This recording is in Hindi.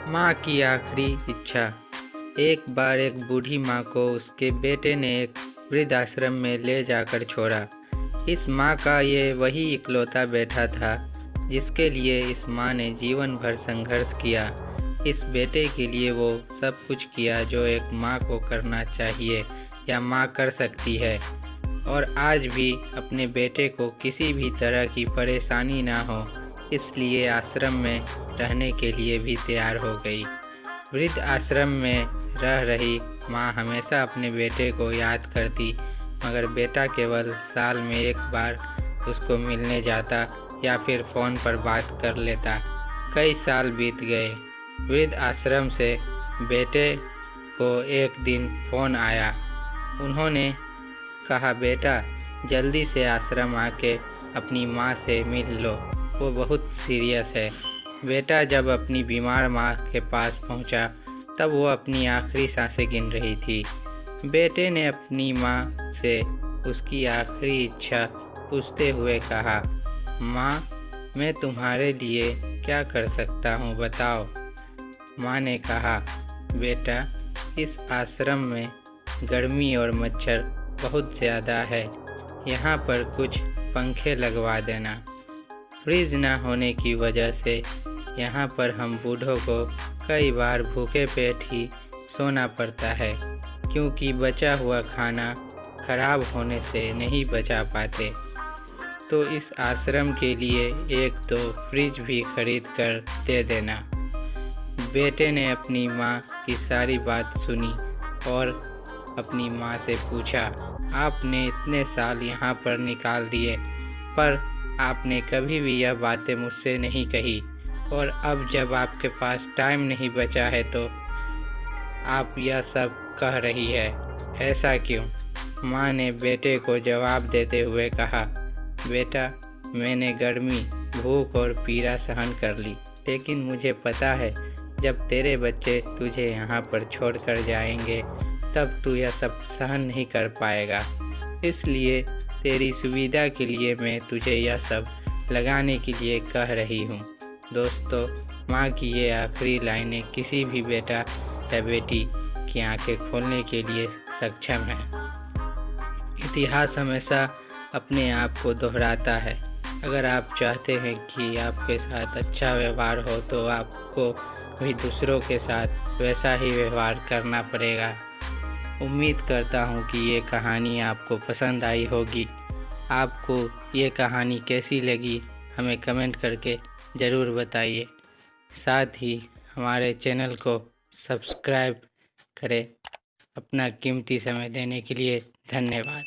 माँ की आखिरी इच्छा। एक बार एक बूढ़ी माँ को उसके बेटे ने एक वृद्ध आश्रम में ले जाकर छोड़ा। इस माँ का ये वही इकलौता बेटा था जिसके लिए इस माँ ने जीवन भर संघर्ष किया। इस बेटे के लिए वो सब कुछ किया जो एक माँ को करना चाहिए या माँ कर सकती है, और आज भी अपने बेटे को किसी भी तरह की परेशानी ना हो इसलिए आश्रम में रहने के लिए भी तैयार हो गई। वृद्ध आश्रम में रह रही माँ हमेशा अपने बेटे को याद करती, मगर बेटा केवल साल में एक बार उसको मिलने जाता या फिर फ़ोन पर बात कर लेता। कई साल बीत गए। वृद्ध आश्रम से बेटे को एक दिन फ़ोन आया। उन्होंने कहा, बेटा जल्दी से आश्रम आके अपनी माँ से मिल लो, वो बहुत सीरियस है। बेटा जब अपनी बीमार माँ के पास पहुँचा तब वो अपनी आखिरी सांसें गिन रही थी। बेटे ने अपनी माँ से उसकी आखिरी इच्छा पूछते हुए कहा, माँ मैं तुम्हारे लिए क्या कर सकता हूँ बताओ। माँ ने कहा, बेटा इस आश्रम में गर्मी और मच्छर बहुत ज़्यादा है, यहाँ पर कुछ पंखे लगवा देना। फ्रिज ना होने की वजह से यहाँ पर हम बूढ़ों को कई बार भूखे पेट ही सोना पड़ता है, क्योंकि बचा हुआ खाना खराब होने से नहीं बचा पाते। तो इस आश्रम के लिए एक दो फ्रिज भी खरीद कर दे देना। बेटे ने अपनी माँ की सारी बात सुनी और अपनी माँ से पूछा, आपने इतने साल यहाँ पर निकाल दिए पर आपने कभी भी यह बातें मुझसे नहीं कही, और अब जब आपके पास टाइम नहीं बचा है तो आप यह सब कह रही है, ऐसा क्यों? माँ ने बेटे को जवाब देते हुए कहा, बेटा मैंने गर्मी, भूख और पीड़ा सहन कर ली, लेकिन मुझे पता है जब तेरे बच्चे तुझे यहाँ पर छोड़कर जाएंगे तब तू यह सब सहन नहीं कर पाएगा। इसलिए तेरी सुविधा के लिए मैं तुझे यह सब लगाने के लिए कह रही हूँ। दोस्तों, माँ की ये आखिरी लाइनें किसी भी बेटा या बेटी की आंखें खोलने के लिए सक्षम है। इतिहास हमेशा अपने आप को दोहराता है। अगर आप चाहते हैं कि आपके साथ अच्छा व्यवहार हो तो आपको भी दूसरों के साथ वैसा ही व्यवहार करना पड़ेगा। उम्मीद करता हूँ कि ये कहानी आपको पसंद आई होगी। आपको ये कहानी कैसी लगी हमें कमेंट करके ज़रूर बताइए। साथ ही हमारे चैनल को सब्सक्राइब करें। अपना कीमती समय देने के लिए धन्यवाद।